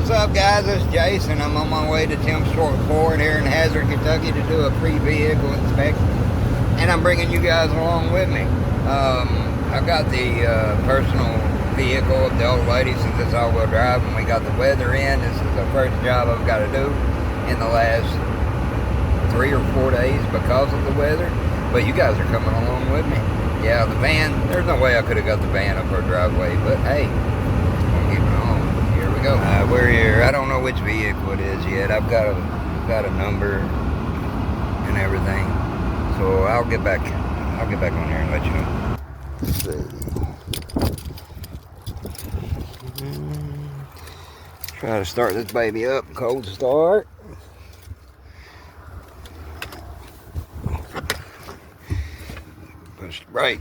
What's up, guys? It's Jason. I'm on my way to Tim's Short Ford here in Hazard, Kentucky to do a pre-vehicle inspection, and I'm bringing you guys along with me. I've got the personal vehicle of the old lady since it's all-wheel drive, and we got the weather in. This is the first job I've got to do in the last 3 or 4 days because of the weather, but you guys are coming along with me. Yeah, the van, there's no way I could have got the van up our driveway, but hey, I'm keeping on. Here we go. We're here. I don't know which vehicle it is yet. I've got a number and everything, so I'll get back on there and let you know. Let's see. Try to start this baby up. Cold start. Push the brake.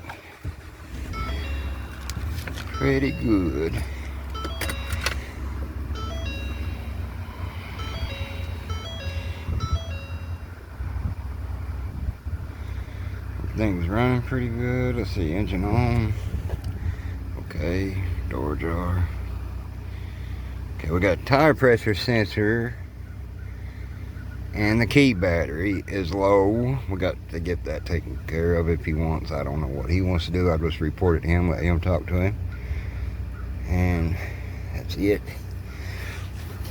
Pretty good. Everything's running pretty good. Let's see, engine on. Okay, door jar. Okay, we got tire pressure sensor. And the key battery is low. We got to get that taken care of if he wants. I don't know what he wants to do. I'll just report it to him, let him talk to him. And that's it.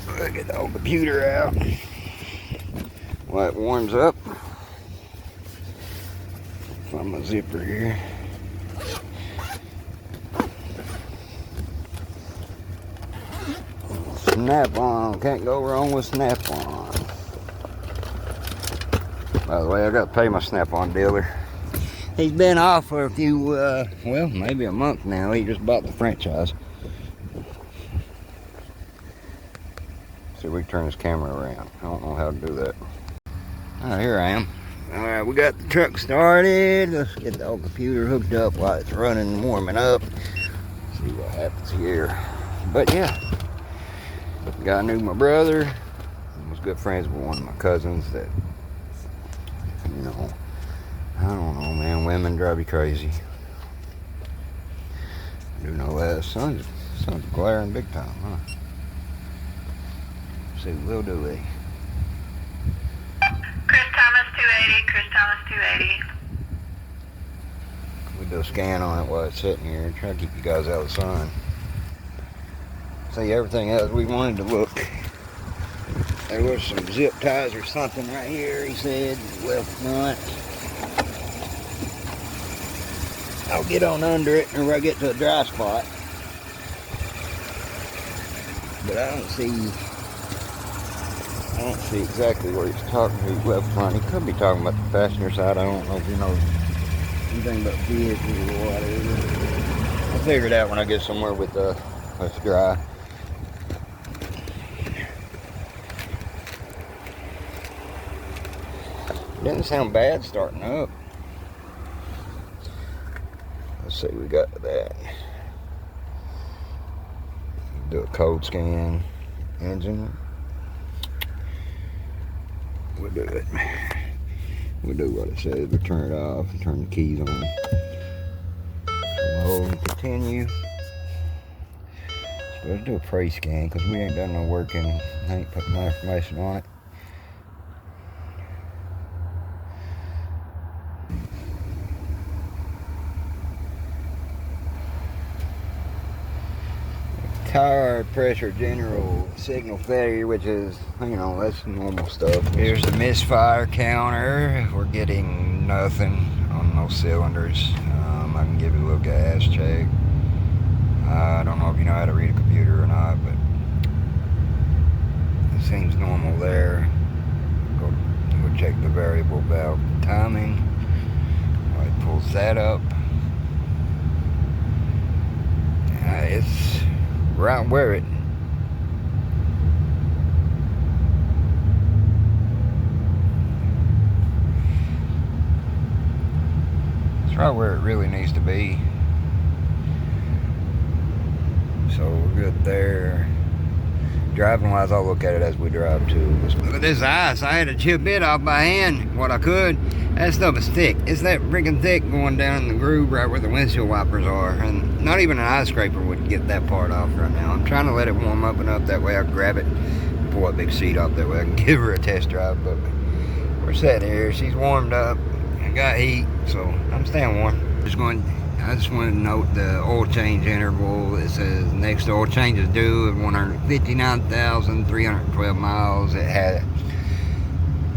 I'll get the old computer out while it warms up. Find my zipper here. Snap on. Can't go wrong with snap on. By the way, I got to pay my Snap-on dealer. He's been off for a few, well, maybe a month now. He just bought the franchise. See, we can turn this camera around. I don't know how to do that. Alright, here I am. Alright, we got the truck started. Let's get the old computer hooked up while it's running and warming up. See what happens here. But yeah, the guy knew my brother. I was good friends with one of my cousins that, you know, I don't know, man. Women drive you crazy. I do know that. Sun's glaring big time, huh? See, we'll do it. Chris Thomas 280. Chris Thomas 280. We do a scan on it while it's sitting here. Try to keep you guys out of the sun. See, everything else we wanted to look. There was some zip ties or something right here, he said, left front. I'll get on under it and I get to a dry spot. But I don't see exactly where he's talking to left front. He could be talking about the passenger side. I don't know if he knows anything about vehicles or whatever. I'll figure it out when I get somewhere with it's dry. Didn't sound bad starting up. Let's see, we got that. Do a code scan. Engine. We'll do it. We'll do what it says. We'll turn it off and turn the keys on. Hold and continue. So let's do a pre-scan because we ain't done no work and I ain't put my information on it. Tire pressure general signal failure, which is, you know, that's normal stuff. Here's the misfire counter. We're getting nothing on those cylinders. I can give you a little gas check. I don't know if you know how to read a computer or not, but it seems normal there. Go check the variable valve timing. Well, it pulls that up. It's right where it's right where it really needs to be. So we're good there. driving wise, I'll look at it as we drive too. Look at this ice. I had to chip it off by hand what I could. That stuff is thick. It's that freaking thick going down in the groove right where the windshield wipers are. And not even an ice scraper would get that part off right now. I'm trying to let it warm up enough that way I can grab it, pull that big seat off that way I can give her a test drive. But we're sitting here. She's warmed up. I got heat, so I'm staying warm. I just wanted to note the oil change interval. It says next oil change is due at 159,312 miles. It had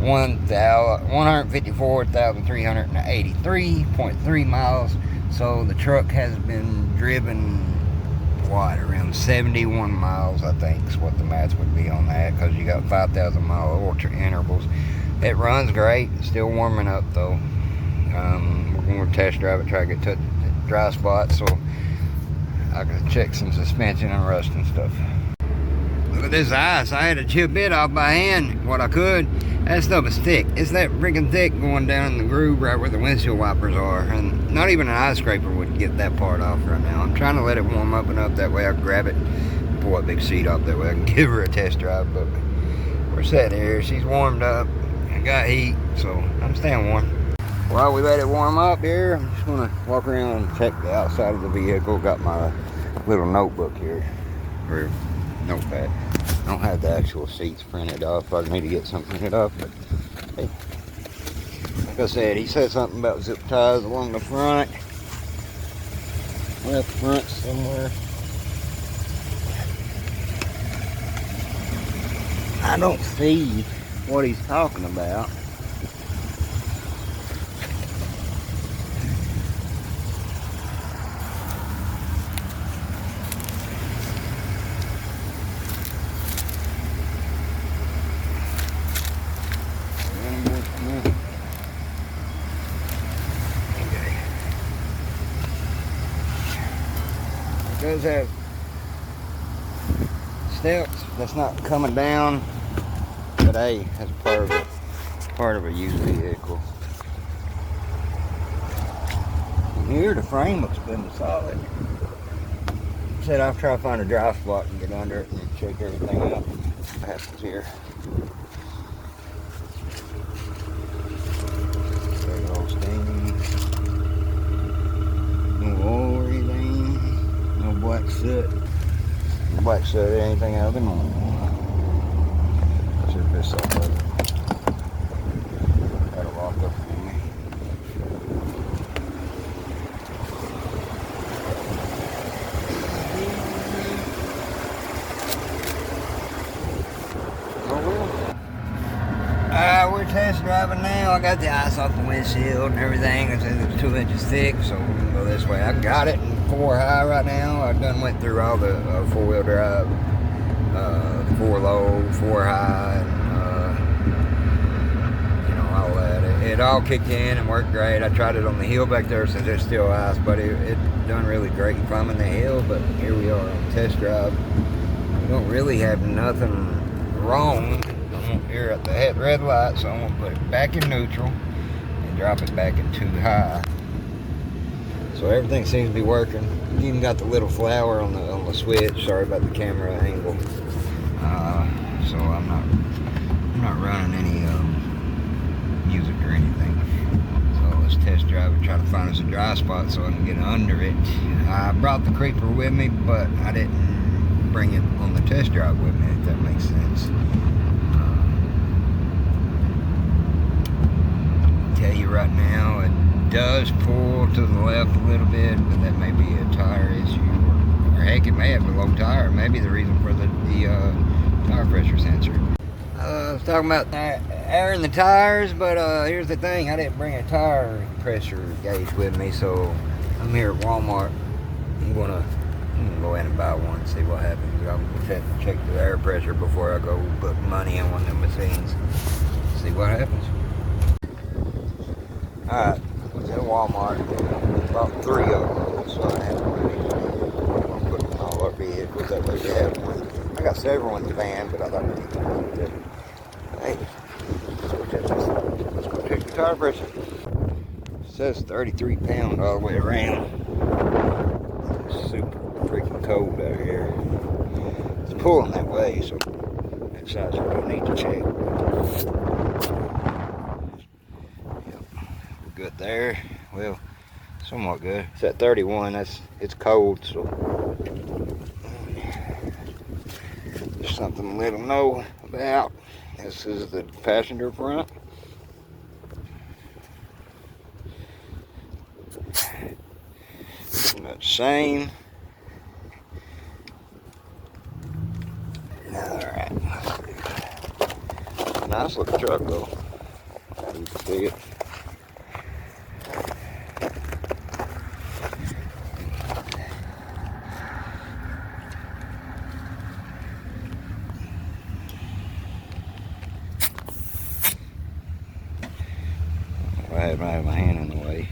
154,383.3 miles. So the truck has been driven, what, around 71 miles, I think is what the math would be on that, because you got 5,000 mile oil intervals. It runs great. It's still warming up though. We're going to test drive it, try to get to dry spots so I can check some suspension and rust and stuff. Look at this ice. I had to chip it off by hand what I could. That stuff is thick. It's that freaking thick going down in the groove right where the windshield wipers are. And not even an ice scraper would get that part off right now. I'm trying to let it warm up enough that way I can grab it, pull that big seat off that way I can give her a test drive. But we're sitting here. She's warmed up. I got heat, so I'm staying warm. While we let it warm up here, I'm just going to walk around and check the outside of the vehicle. Got my little notebook here, or notepad. I don't have the actual seats printed off. I need to get something printed off, but hey, like I said, he said something about zip ties along the front. Left front somewhere. I don't see what he's talking about. Does have steps that's not coming down, but hey, that's part of a used vehicle. And here the frame looks good and solid. Said I'll try to find a dry spot and get under it and check everything out. What happens here? Very all stained. No oil or anything. Black soot, anything out of the normal. Let's see if this up there. That'll lock up for me. We're test driving now. I got the ice off the windshield and everything. It says it's 2 inches thick, so we're gonna go this way. I got it in 4 high right now. I done went through all the 4-wheel drive, 4 low, 4 high, and all that. It all kicked in and worked great. I tried it on the hill back there since there's still ice, but it done really great climbing the hill. But here we are on test drive. We don't really have nothing wrong. Here at the red light, so I'm going to put it back in neutral and drop it back in 2 high. So everything seems to be working. Even got the little flower on the switch. Sorry about the camera angle. So I'm not running any music or anything. So let's test drive and try to find us a dry spot so I can get under it. I brought the creeper with me, but I didn't bring it on the test drive with me, if that makes sense. Tell you right now, it does pull to the left a little bit, but that may be a tire issue, or heck, it may have a low tire. Maybe the reason for the tire pressure sensor. I was talking about air in the tires, but here's the thing: I didn't bring a tire pressure gauge with me, so I'm here at Walmart. I'm gonna go in and buy one and see what happens. I'm gonna check the air pressure before I go put money in one of the machines. See what happens. Alright, I was at Walmart, bought 3 of them, so I have to put them in all our vehicles, that way we have one. I got several in the van, but I thought we'd keep one with it. Hey, let's go check the tire pressure. It says 33 pounds all the way around. It's super freaking cold out here. It's pulling that way, so that side's what I need to check. Yep, we're good there. Well, somewhat good. It's at 31. It's cold, so there's something to let them know about. This is the passenger front. Same. Alright. Nice looking truck though. You can see it. I have my hand in the way.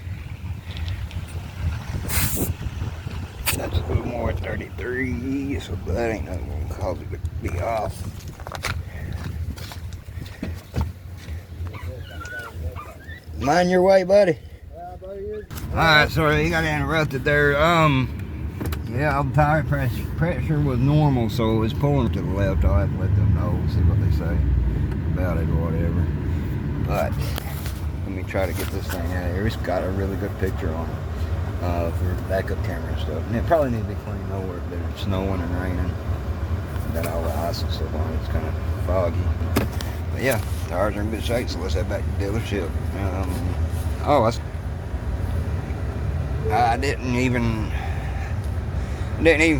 That's a little more 33, so that ain't nothing gonna cause it to be off. Mind your way, buddy. Alright, sorry, you got interrupted there. Yeah, the tire pressure was normal, so it's pulling to the left. I'll have to let them know, see what they say about it or whatever. But let me try to get this thing out of here. It's got a really good picture on it. For backup camera and stuff. And it probably needs to be cleaned over, but it's snowing and raining. Got all the ice and stuff on it. It's kind of foggy. But yeah, tires are in good shape, so let's head back to the dealership. I didn't even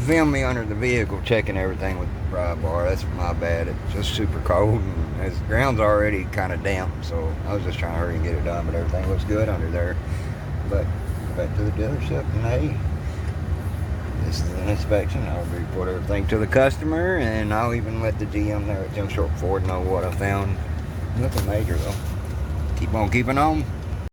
film me under the vehicle checking everything with the pry bar. That's my bad. It's just super cold and the ground's already kind of damp, so I was just trying to hurry and get it done, but everything looks good under there. But back to the dealership, and hey, this is an inspection. I'll report everything to the customer, and I'll even let the GM there at Tim Short Ford know what I found. Nothing major though. Keep on keeping on.